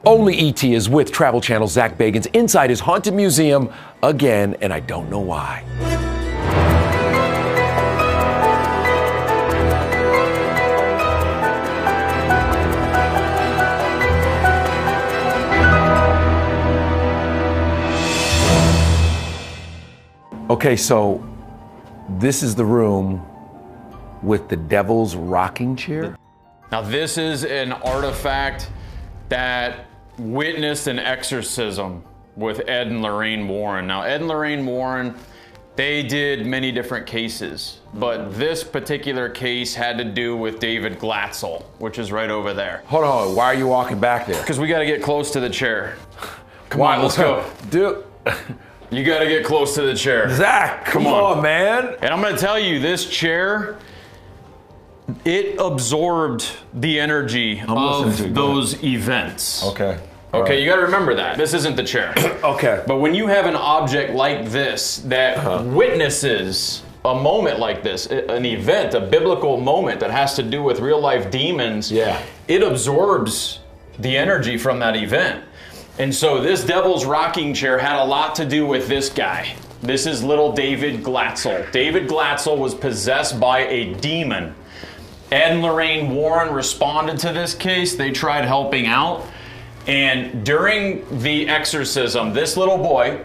Only E.T. is with Travel Channel's Zach Bagans inside his haunted museum again, and I don't know why. Okay, so this is the room with the devil's rocking chair? Now this is an artifact that witnessed an exorcism with Ed and Lorraine Warren. Now Ed and Lorraine Warren, they did many different cases, but this particular case had to do with David Glatzel, which is right over there. Hold on, why are you walking back there? Because we got to get close to the chair. Come on, let's go. Dude. You got to get close to the chair. Zach, come on, man. And I'm going to tell you, this chair, it absorbed the energy of those events. Okay. Okay, you got to remember that. This isn't the chair. Okay. But when you have an object like this that witnesses a moment like this, an event, a biblical moment that has to do with real life demons, it absorbs the energy from that event. And so this devil's rocking chair had a lot to do with this guy. This is little David Glatzel. David Glatzel was possessed by a demon. Ed and Lorraine Warren responded to this case. They tried helping out. And during the exorcism, this little boy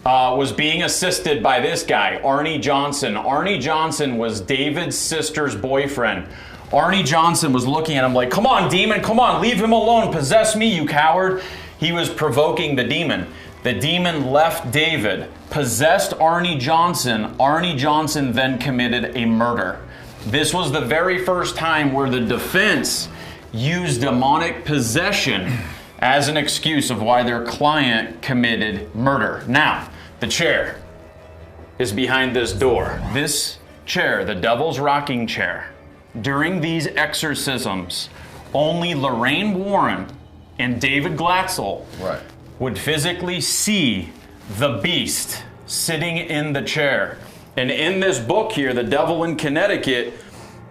was being assisted by this guy, Arnie Johnson. Arnie Johnson was David's sister's boyfriend. Arnie Johnson was looking at him like, come on, demon, come on, leave him alone, possess me, you coward. He was provoking the demon. The demon left David, possessed Arnie Johnson. Arnie Johnson then committed a murder. This was the very first time where the defense used demonic possession as an excuse of why their client committed murder. Now, the chair is behind this door. This chair, the devil's rocking chair, during these exorcisms, only Lorraine Warren and David Glatzel would physically see the beast sitting in the chair. And in this book here, The Devil in Connecticut,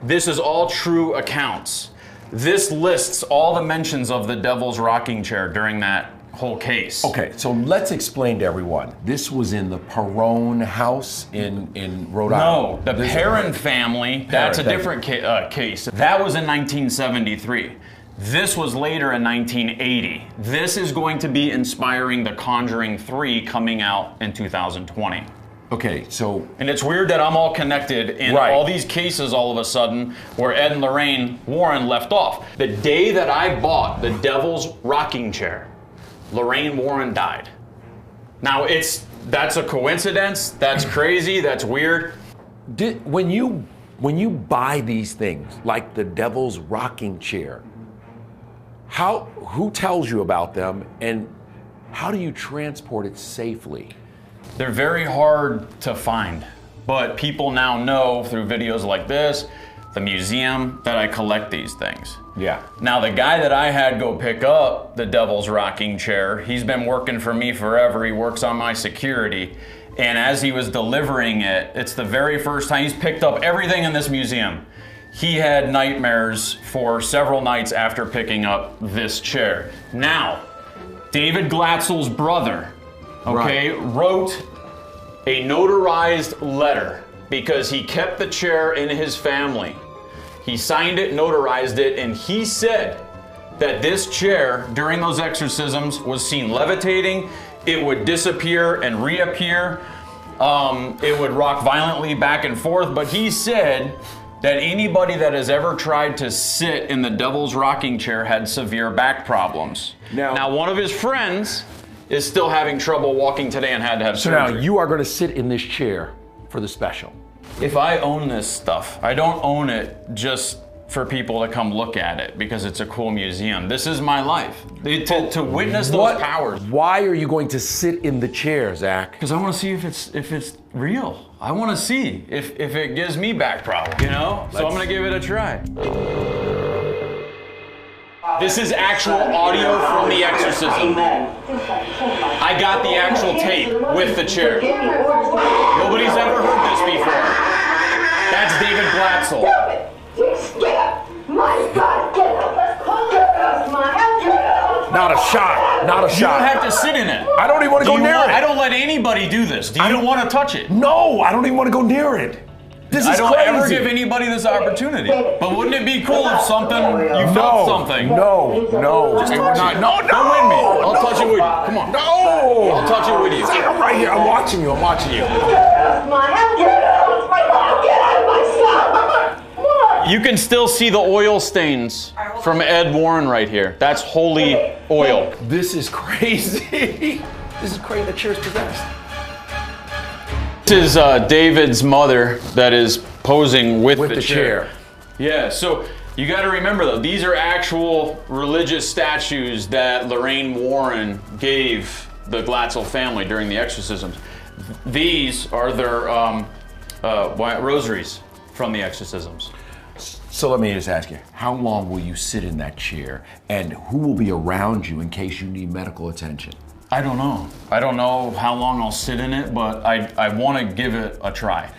this is all true accounts. This lists all the mentions of the devil's rocking chair during that whole case. Okay, so let's explain to everyone. This was in the Perrone house in Rhode Island. No, the Perron family, that's a different case. That was in 1973. This was later in 1980. This is going to be inspiring The Conjuring 3 coming out in 2020. Okay, so... And it's weird that I'm all connected in all these cases all of a sudden where Ed and Lorraine Warren left off. The day that I bought the devil's rocking chair, Lorraine Warren died. Now, that's a coincidence, that's crazy, that's weird. When you buy these things, like the devil's rocking chair, who tells you about them, and how do you transport it safely? They're very hard to find, but people now know through videos like this, the museum, that I collect these things. Yeah. Now, the guy that I had go pick up the devil's rocking chair, he's been working for me forever. He works on my security. And as he was delivering it, it's the very first time he's picked up everything in this museum. He had nightmares for several nights after picking up this chair. Now, David Glatzel's brother, wrote a notarized letter because he kept the chair in his family. He signed it, notarized it, and he said that this chair during those exorcisms was seen levitating. It would disappear and reappear. It would rock violently back and forth, but he said that anybody that has ever tried to sit in the devil's rocking chair had severe back problems. Now one of his friends is still having trouble walking today and had to have surgery. So now you are going to sit in this chair for the special. If I own this stuff, I don't own it just for people to come look at it because it's a cool museum. This is my life. To witness those powers. Why are you going to sit in the chair, Zach? Because I want to see if it's real. I want to see if it gives me back problems, you know? So I'm going to give it a try. This is actual audio from the exorcism. I got the actual tape with the chair. Nobody's ever heard this before. That's David Glatzel. Now Not a shot. Not a shot. You don't have to sit in it. I don't even want to go near it. I don't let anybody do this. Do you want to touch it? No, I don't even want to go near it. This is I don't crazy. ever give anybody this opportunity. But wouldn't it be cool if you felt something? No. Don't win me. I'll touch it with you. Come on. No. I'll touch it with you. Zach, I'm right here. I'm watching you. You can still see the oil stains from Ed Warren right here. That's holy oil. This is crazy. This is crazy. The chair's possessed. This is David's mother that is posing with the chair. Yeah, so you got to remember though, these are actual religious statues that Lorraine Warren gave the Glatzel family during the exorcisms. These are their rosaries from the exorcisms. So let me just ask you, how long will you sit in that chair, and who will be around you in case you need medical attention? I don't know. I don't know how long I'll sit in it, but I want to give it a try.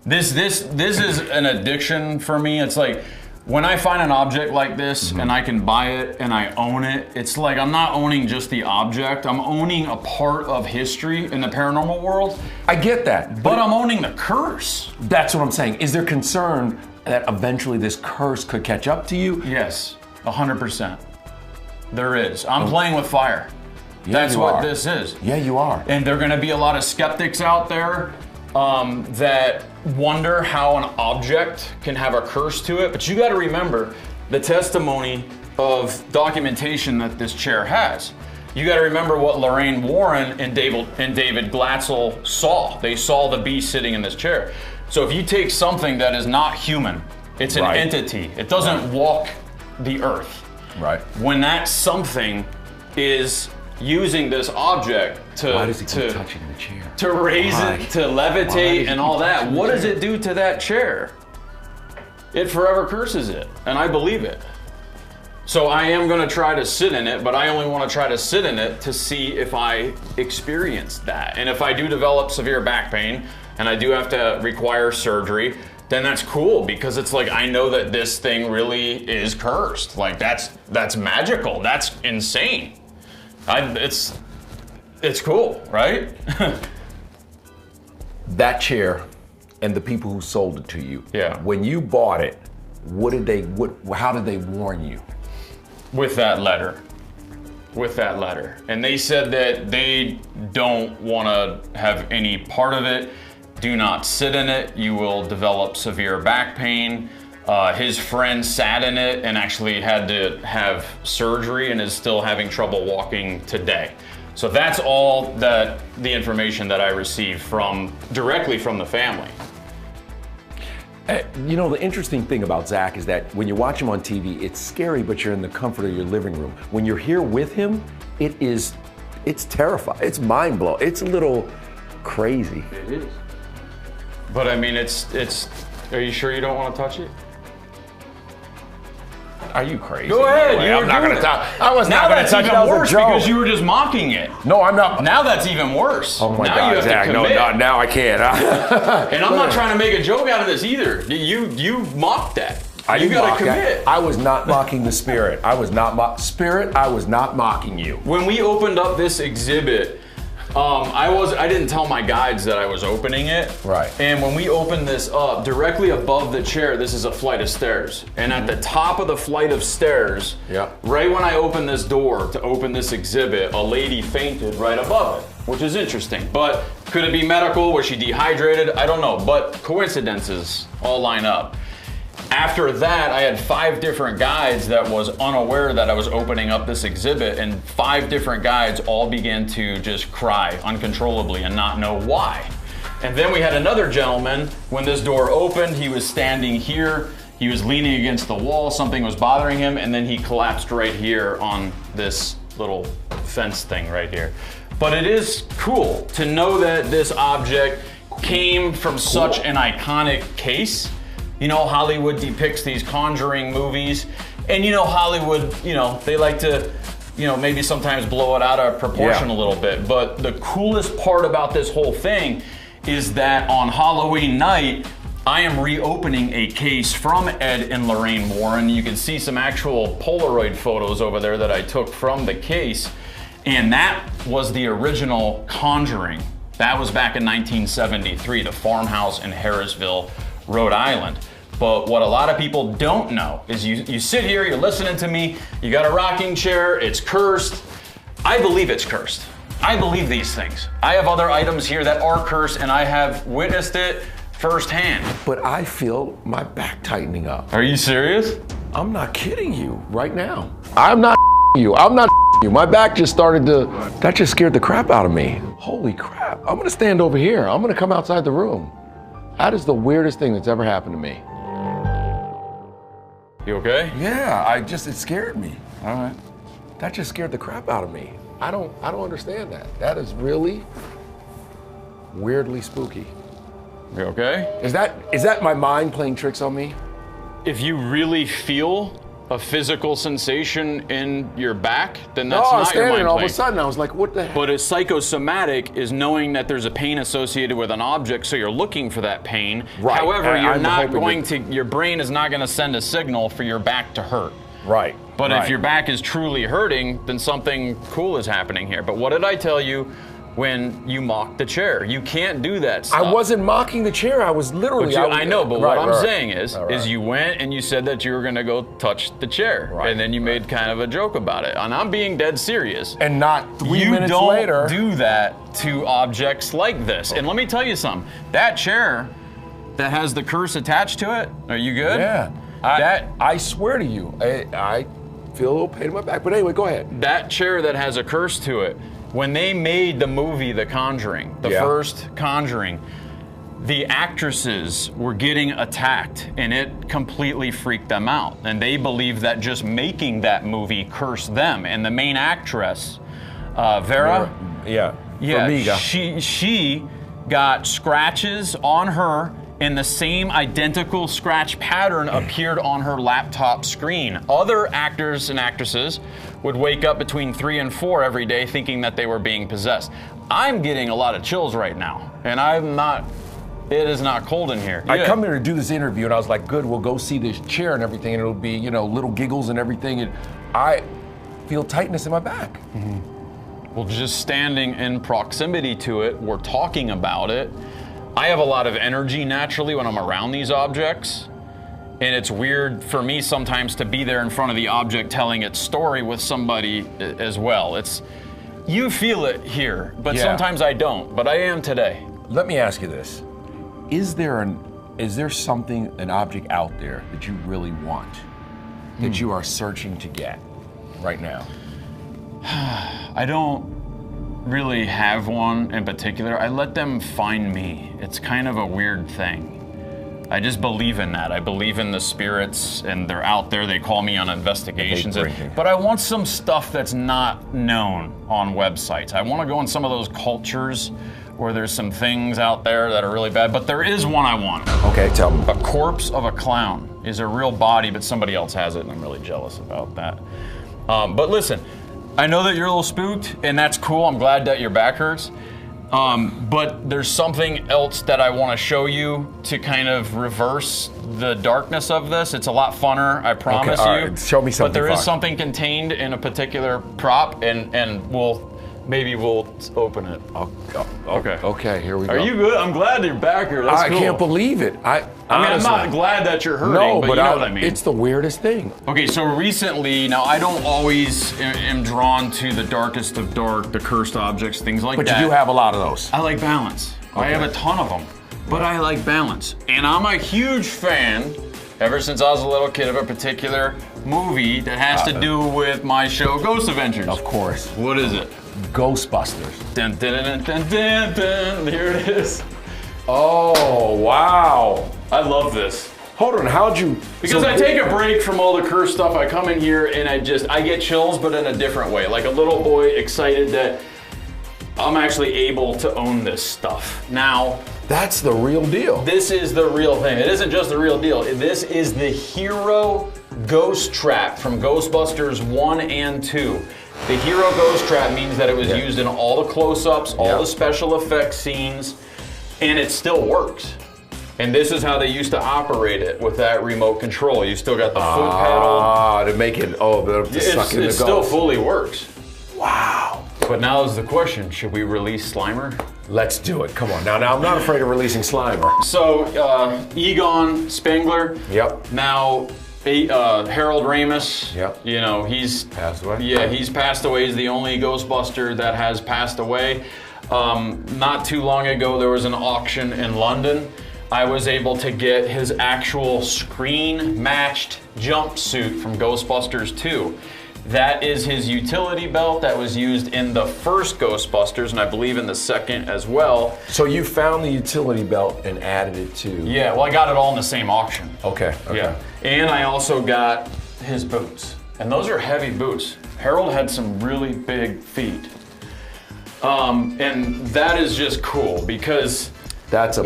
This is an addiction for me. It's like when I find an object like this and I can buy it and I own it, it's like I'm not owning just the object. I'm owning a part of history in the paranormal world. I get that. But I'm owning the curse. That's what I'm saying. Is there concern that eventually this curse could catch up to you? Yes, 100%. There is. I'm playing with fire. That's what this is. Yeah, you are. And there are going to be a lot of skeptics out there that wonder how an object can have a curse to it. But you got to remember the testimony of documentation that this chair has. You got to remember what Lorraine Warren and David Glatzel saw. They saw the beast sitting in this chair. So if you take something that is not human, it's an entity. It doesn't walk the earth. Right. When that something is using this object to touching the chair? To raise it, to levitate and all that, what does it do to that chair? It forever curses it, and I believe it. So I am going to try to sit in it, but I only want to try to sit in it to see if I experience that. And if I do develop severe back pain and I do have to require surgery, then that's cool, because it's like I know that this thing really is cursed. Like that's magical. That's insane. It's cool, right? That chair and the people who sold it to you. Yeah. When you bought it, how did they warn you? With that letter. And they said that they don't want to have any part of it. Do not sit in it. You will develop severe back pain. His friend sat in it and actually had to have surgery and is still having trouble walking today. So that's all the information that I received directly from the family. You know, the interesting thing about Zach is that when you watch him on TV, it's scary, but you're in the comfort of your living room. When you're here with him, it's terrifying. It's mind-blowing. It's a little crazy. It is. But I mean, are you sure you don't want to touch it? Are you crazy? Go ahead. I'm not going to touch. I was not going to touch it. Now that's even worse because you were just mocking it. No, I'm not. Now that's even worse. Oh my now God, you have Zach! to No, now I can't. And I'm not trying to make a joke out of this either. You mocked that. You got to commit. I was not mocking the spirit. I was not mocking you. When we opened up this exhibit, I didn't tell my guides that I was opening it. Right. And when we opened this up, directly above the chair, this is a flight of stairs. And at the top of the flight of stairs, right when I opened this door to open this exhibit, a lady fainted right above it, which is interesting. But could it be medical? Was she dehydrated? I don't know. But coincidences all line up. After that, I had 5 different guides that was unaware that I was opening up this exhibit, and 5 different guides all began to just cry uncontrollably and not know why. And then we had another gentleman, when this door opened, he was standing here, he was leaning against the wall, something was bothering him, and then he collapsed right here on this little fence thing right here. But it is cool to know that this object came from such an iconic case. You know, Hollywood depicts these conjuring movies, and you know, Hollywood, they like to, maybe sometimes blow it out of proportion a little bit. But the coolest part about this whole thing is that on Halloween night, I am reopening a case from Ed and Lorraine Warren. You can see some actual Polaroid photos over there that I took from the case. And that was the original Conjuring. That was back in 1973, the farmhouse in Harrisville, Rhode Island. But what a lot of people don't know is you sit here, you're listening to me, you got a rocking chair, it's cursed. I believe it's cursed. I believe these things. I have other items here that are cursed, and I have witnessed it firsthand. But I feel my back tightening up. Are you serious? I'm not kidding you right now. I'm not you. I'm not you. My back just started to, that just scared the crap out of me. Holy crap. I'm gonna stand over here. I'm gonna come outside the room. That is the weirdest thing that's ever happened to me. You okay? Yeah, it scared me. All right. That just scared the crap out of me. I don't understand that. That is really weirdly spooky. You okay? Is that my mind playing tricks on me? If you really feel a physical sensation in your back, then that's not your mind and all of playing. a sudden I was like, what the heck? But a psychosomatic is knowing that there's a pain associated with an object, so you're looking for that pain. Right. However, your brain is not going to send a signal for your back to hurt. Right. But if your back is truly hurting, then something cool is happening here. But what did I tell you when you mocked the chair? You can't do that stuff. I wasn't mocking the chair. I was literally. I know, but what I'm saying is you went and you said that you were going to go touch the chair, and then you made kind of a joke about it. And I'm being dead serious. And not 3 minutes later. You don't do that to objects like this. And let me tell you something. That chair that has the curse attached to it. Are you good? Yeah. I swear to you, I feel a little pain in my back. But anyway, go ahead. That chair that has a curse to it. When they made the movie The Conjuring, the first Conjuring, the actresses were getting attacked, and it completely freaked them out. And they believed that just making that movie cursed them. And the main actress, Vera, Farmiga. she got scratches on her, and the same identical scratch pattern appeared on her laptop screen. Other actors and actresses would wake up between 3 and 4 every day thinking that they were being possessed. I'm getting a lot of chills right now, and it is not cold in here. I come here to do this interview, and I was like, good, we'll go see this chair and everything, and it'll be, little giggles and everything, and I feel tightness in my back. Mm-hmm. Well, just standing in proximity to it, we're talking about it. I have a lot of energy naturally when I'm around these objects, and it's weird for me sometimes to be there in front of the object telling its story with somebody as well. You feel it here, but sometimes I don't, but I am today. Let me ask you this. Is there an object out there that you really want, that you are searching to get right now? I don't really have one in particular. I let them find me. It's kind of a weird thing. I just believe in that. I believe in the spirits, and they're out there. They call me on investigations. But I want some stuff that's not known on websites. I want to go in some of those cultures where there's some things out there that are really bad. But there is one I want. Okay, tell me. A corpse of a clown is a real body, but somebody else has it, and I'm really jealous about that. But listen, I know that you're a little spooked, and that's cool. I'm glad that your back hurts. But there's something else that I want to show you to kind of reverse the darkness of this. It's a lot funner, I promise you. Right. Show me something. But there is something contained in a particular prop, and we'll open it. Okay, here we go. Are you good? I'm glad you're back here. That's cool. I can't believe it. I'm not glad that you're hurting, but you know what I mean. It's the weirdest thing. Okay, so recently, now I don't always am drawn to the darkest of dark, the cursed objects, things like that. But you do have a lot of those. I like balance. I have a ton of them, but I like balance. And I'm a huge fan, ever since I was a little kid, of a particular movie that has to do with my show, Ghost Adventures. Of course. What is it? Ghostbusters. Dun, dun, dun, dun, dun, dun. Here it is. Oh, wow. I love this. Hold on, how'd you... Because I take a break from all the cursed stuff. I come in here and I get chills, but in a different way. Like a little boy excited that I'm actually able to own this stuff. Now... That's the real deal. This is the real thing. It isn't just the real deal. This is the Hero Ghost Trap from Ghostbusters 1 and 2. The Hero Ghost Trap means that it was used in all the close-ups, all the special effects scenes, and it still works. And this is how they used to operate it with that remote control. You still got the foot pedal. To make it, to suck in the It ghost. still fully works. Wow. But now is the question, should we release Slimer? Let's do it, come on. Now I'm not afraid of releasing Slimer. So, Egon Spengler. Yep. Now, Harold Ramis. Yep. You know, he's passed away. Yeah, he's passed away. He's the only Ghostbuster that has passed away. Not too long ago, there was an auction in London. I was able to get his actual screen-matched jumpsuit from Ghostbusters 2. That is his utility belt that was used in the first Ghostbusters, and I believe in the second as well. So you found the utility belt and added it to... Yeah, well, I got it all in the same auction. Okay. Yeah, and I also got his boots, and those are heavy boots. Harold had some really big feet. And that is just cool because that's a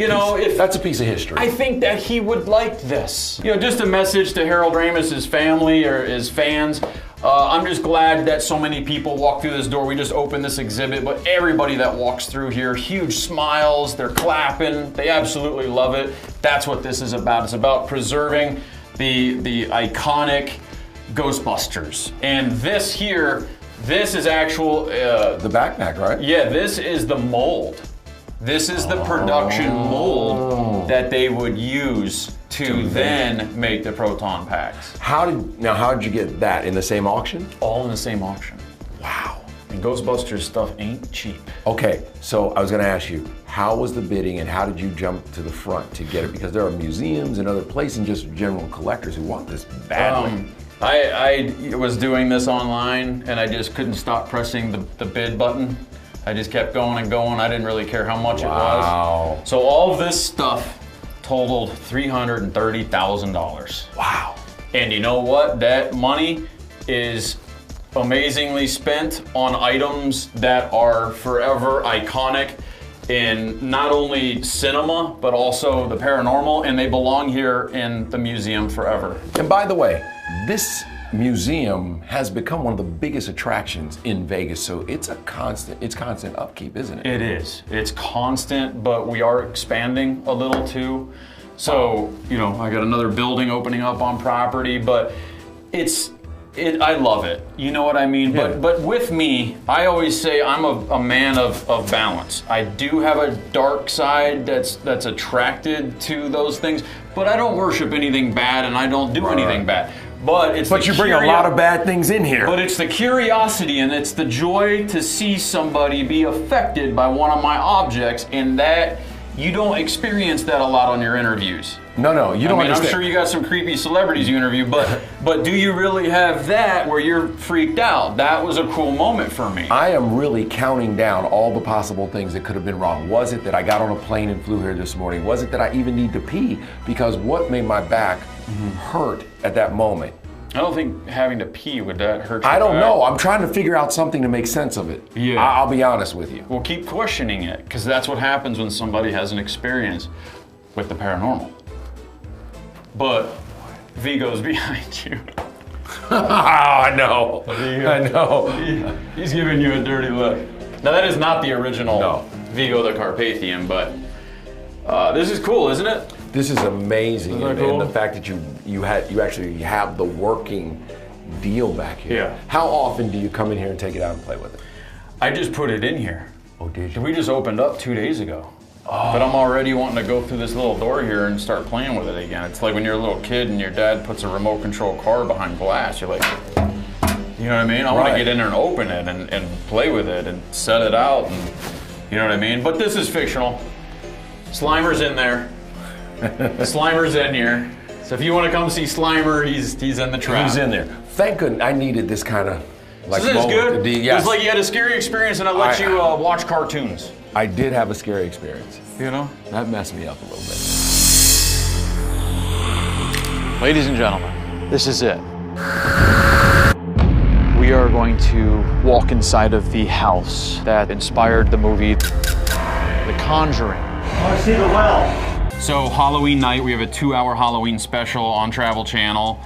piece of history. I think that he would like this. You know, just a message to Harold Ramis' family or his fans. I'm just glad that so many people walk through this door. We just opened this exhibit, but everybody that walks through here, huge smiles, they're clapping, they absolutely love it. That's what this is about. It's about preserving the iconic Ghostbusters. And this here, this is actual... the backpack, right? Yeah, this is the mold. This is the production mold that they would use to then make the proton packs. How did you get that? In the same auction? All in the same auction. Wow. And Ghostbusters stuff ain't cheap. Okay, so I was gonna ask you, how was the bidding and how did you jump to the front to get it? Because there are museums and other places and just general collectors who want this badly. I was doing this online and I just couldn't stop pressing the bid button. I just kept going and going. I didn't really care how much it was. So all of this stuff totaled $330,000. Wow. And you know what? That money is amazingly spent on items that are forever iconic in not only cinema, but also the paranormal, and they belong here in the museum forever. And by the way, this museum has become one of the biggest attractions in Vegas, so it's constant upkeep, isn't it? It is. It's constant, but we are expanding a little too. So, you know, I got another building opening up on property, but I love it. You know what I mean? Yeah. But with me, I always say I'm a man of balance. I do have a dark side that's attracted to those things, but I don't worship anything bad and I don't do anything bad. But you bring a lot of bad things in here. But it's the curiosity and it's the joy to see somebody be affected by one of my objects, and that you don't experience that a lot on your interviews. No, you don't understand. I'm sure you got some creepy celebrities you interview, but do you really have that where you're freaked out? That was a cool moment for me. I am really counting down all the possible things that could have been wrong. Was it that I got on a plane and flew here this morning? Was it that I even need to pee? Because what made my back hurt at that moment? I don't think having to pee, would that hurt your I don't back? know. I'm trying to figure out something to make sense of it. Yeah. I'll be honest with you. Well, keep questioning it, because that's what happens when somebody has an experience with the paranormal. But Vigo's behind you. I know. I know. He's giving you a dirty look. Now that is not the original Vigo the Carpathian, but this is cool, isn't it? This is amazing, Isn't that cool? and the fact that you actually have the working deal back here. Yeah. How often do you come in here and take it out and play with it? I just put it in here. Oh, did you? We just opened up 2 days ago. But I'm already wanting to go through this little door here and start playing with it again. It's like when you're a little kid and your dad puts a remote control car behind glass. You're like, you know what I mean? I want to get in there and open it and play with it and set it out. And, you know what I mean? But this is fictional. Slimer's in there. Slimer's in here. So if you want to come see Slimer, he's in the trap. He's in there. Thank goodness. I needed this kind of like Isn't this good? Yes. It's like you had a scary experience and I let you watch cartoons. I did have a scary experience. You know? That messed me up a little bit. Ladies and gentlemen, this is it. We are going to walk inside of the house that inspired the movie The Conjuring. I see the well. So Halloween night, we have a 2-hour Halloween special on Travel Channel.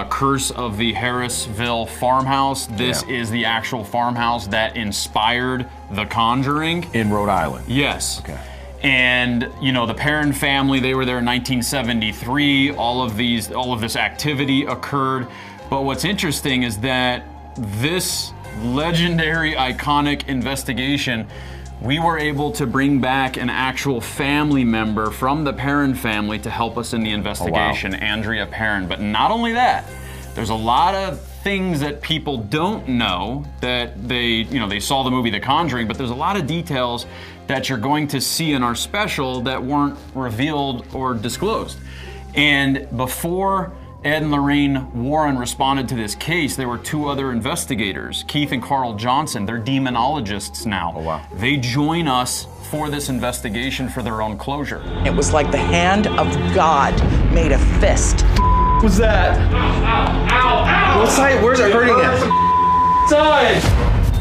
Curse of the Harrisville farmhouse. This is the actual farmhouse that inspired The Conjuring. In Rhode Island. Yes. Okay. And you know, the Perrin family, they were there in 1973. All of this activity occurred. But what's interesting is that this legendary, iconic investigation, we were able to bring back an actual family member from the Perrin family to help us in the investigation, Andrea Perrin. But not only that, there's a lot of things that people don't know that they saw the movie The Conjuring, but there's a lot of details that you're going to see in our special that weren't revealed or disclosed. And before Ed and Lorraine Warren responded to this case, there were two other investigators, Keith and Carl Johnson. They're demonologists now. Oh, wow. They join us for this investigation for their own closure. It was like the hand of God made a fist. What was that? Ow, ow, ow! What side? Where's it hurting at? Side!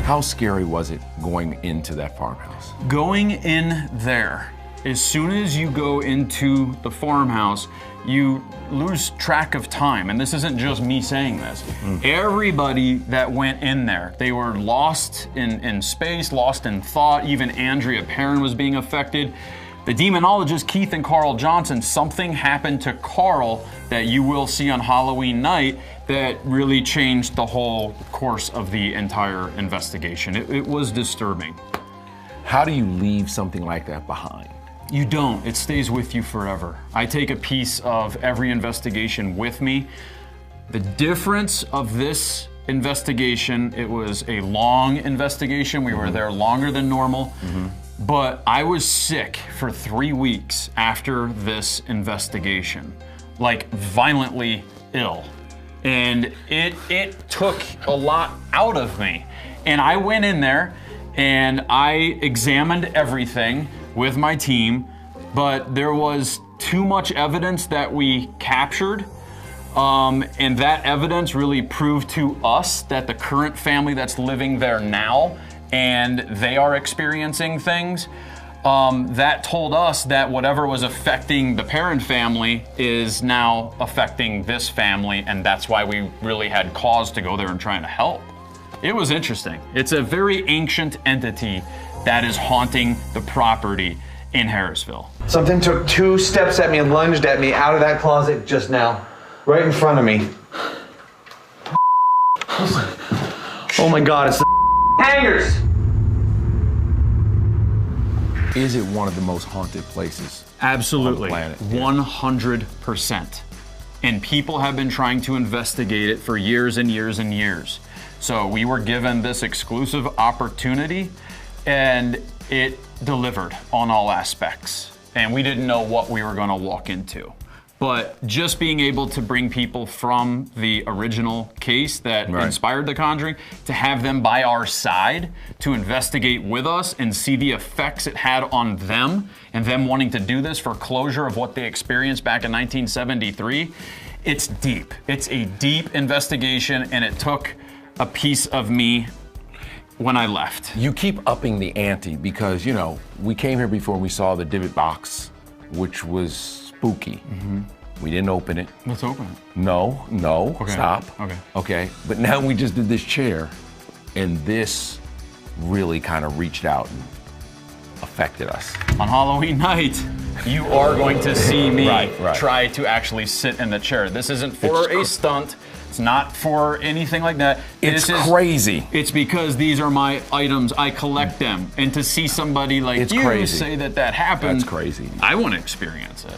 How scary was it going into that farmhouse? Going in there, as soon as you go into the farmhouse, you lose track of time. And this isn't just me saying this. Everybody that went in there, they were lost in space, lost in thought. Even Andrea Perrin was being affected. The demonologist, Keith and Carl Johnson, something happened to Carl that you will see on Halloween night that really changed the whole course of the entire investigation. It was disturbing. How do you leave something like that behind? You don't. It stays with you forever. I take a piece of every investigation with me. The difference of this investigation, it was a long investigation. We were there longer than normal. But I was sick for 3 weeks after this investigation, like violently ill. And it took a lot out of me. And I went in there and I examined everything with my team, but there was too much evidence that we captured. And that evidence really proved to us that the current family that's living there now, and they are experiencing things, that told us that whatever was affecting the Perrin family is now affecting this family, and that's why we really had cause to go there and try to help. It was interesting. It's a very ancient entity that is haunting the property in Harrisville. Something took 2 steps at me and lunged at me out of that closet just now, right in front of me. Oh my God, it's the hangers! Is it one of the most haunted places? Absolutely, on the planet? 100%. And people have been trying to investigate it for years and years and years. So we were given this exclusive opportunity, and it delivered on all aspects. And we didn't know what we were gonna walk into. But just being able to bring people from the original case that inspired The Conjuring, to have them by our side to investigate with us and see the effects it had on them, and them wanting to do this for closure of what they experienced back in 1973, it's deep. It's a deep investigation, and it took a piece of me when I left. You keep upping the ante because, you know, we came here before and we saw the divot box, which was spooky. We didn't open it. Let's open it. No, Okay. Stop. Okay. But now we just did this chair, and this really kind of reached out and affected us. On Halloween night, you are going to see me Right. try to actually sit in the chair. This isn't for a stunt. It's not for anything like that. It's crazy. It's because these are my items. I collect them. And to see somebody like you crazy. say that happened, That's crazy. I want to experience it.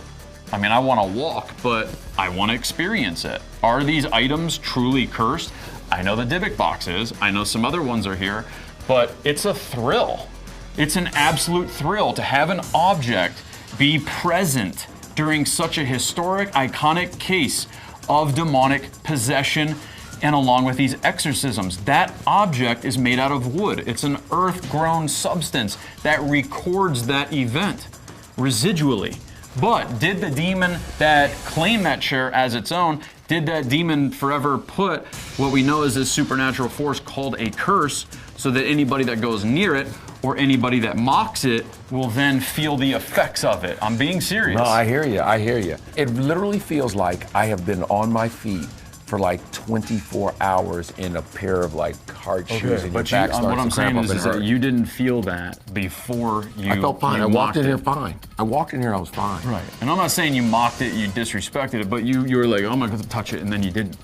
I mean, I want to walk, but I want to experience it. Are these items truly cursed? I know the Dybbuk box is. I know some other ones are here, but it's a thrill. It's an absolute thrill to have an object be present during such a historic, iconic case of demonic possession, and along with these exorcisms. That object is made out of wood. It's an earth-grown substance that records that event residually. But did the demon that claimed that chair as its own, did that demon forever put what we know is this supernatural force called a curse, so that anybody that goes near it or anybody that mocks it will then feel the effects of it? I'm being serious. No, I hear you. It literally feels like I have been on my feet for like 24 hours in a pair of like hard shoes, and your But back starts what I'm to cramp saying up is and that hurt. you didn't feel that before you. I felt fine. you I walked mocked in here it. fine. I walked in here, I was fine. Right. And I'm not saying you mocked it, you disrespected it, but you were like, oh, I'm not going to touch it, and then you didn't.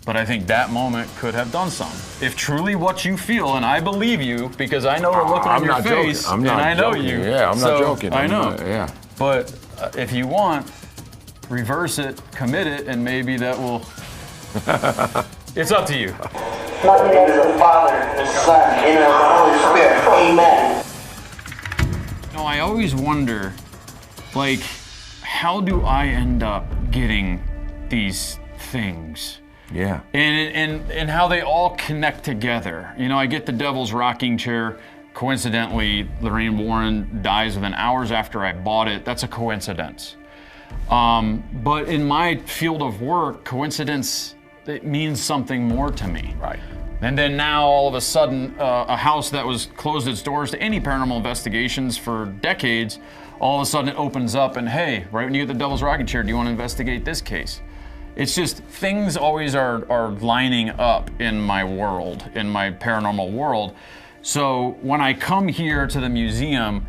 But I think that moment could have done something. If truly what you feel, and I believe you, because I know the look on your face, I'm not and I know joking. you. Yeah, I'm not joking. I know. Yeah. But if you want, reverse it, commit it, and maybe that will. It's up to you. My name is the Father, the Son, and the Holy Spirit. Amen. No, I always wonder, like, how do I end up getting these things? Yeah. And how they all connect together. You know, I get the devil's rocking chair. Coincidentally, Lorraine Warren dies within hours after I bought it. That's a coincidence. But in my field of work, coincidence, it means something more to me. Right. And then now, all of a sudden, a house that was closed its doors to any paranormal investigations for decades, all of a sudden it opens up and, hey, right when you get the devil's rocking chair, do you want to investigate this case? It's just, things always are lining up in my world, in my paranormal world. So when I come here to the museum,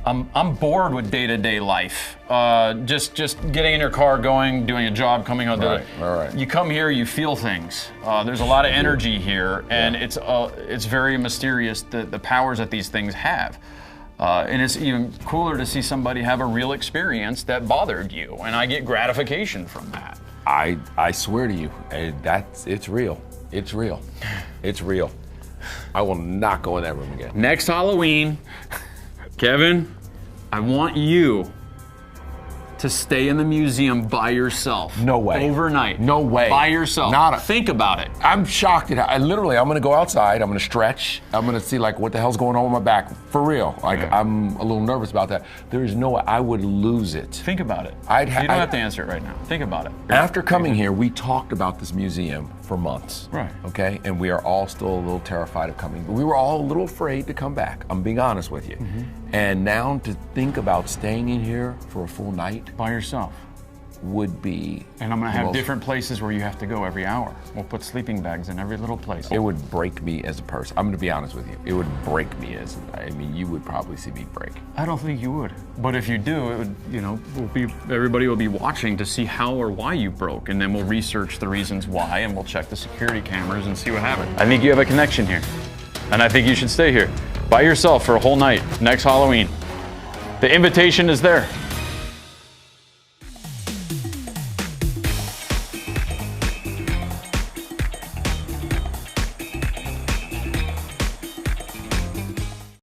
I'm bored with day-to-day life. Just getting in your car, going, doing a job, coming home. Right. You come here, you feel things. There's a lot of energy here, and it's very mysterious the powers that these things have. And it's even cooler to see somebody have a real experience that bothered you, and I get gratification from that. I swear to you, it's real. It's real. It's real. I will not go in that room again. Next Halloween, Kevin, I want you to stay in the museum by yourself. No way. Overnight. No way. By yourself. Think about it. I'm shocked at I'm gonna go outside, I'm gonna stretch, I'm gonna see like what the hell's going on with my back. For real. Like I'm a little nervous about that. There is no way I would lose it. Think about it. You don't have to answer it right now. Think about it. After coming here, we talked about this museum for months. Right. Okay? And we are all still a little terrified of coming. We were all a little afraid to come back. I'm being honest with you. And now to think about staying in here for a full night By yourself. would be. And I'm gonna have different places where you have to go every hour. We'll put sleeping bags in every little place. It would break me as a person. I'm gonna be honest with you. It would break me you would probably see me break. I don't think you would. But if you do, it would, everybody will be watching to see how or why you broke, and then we'll research the reasons why, and we'll check the security cameras and see what happened. I think you have a connection here, and I think you should stay here by yourself for a whole night next Halloween. The invitation is there.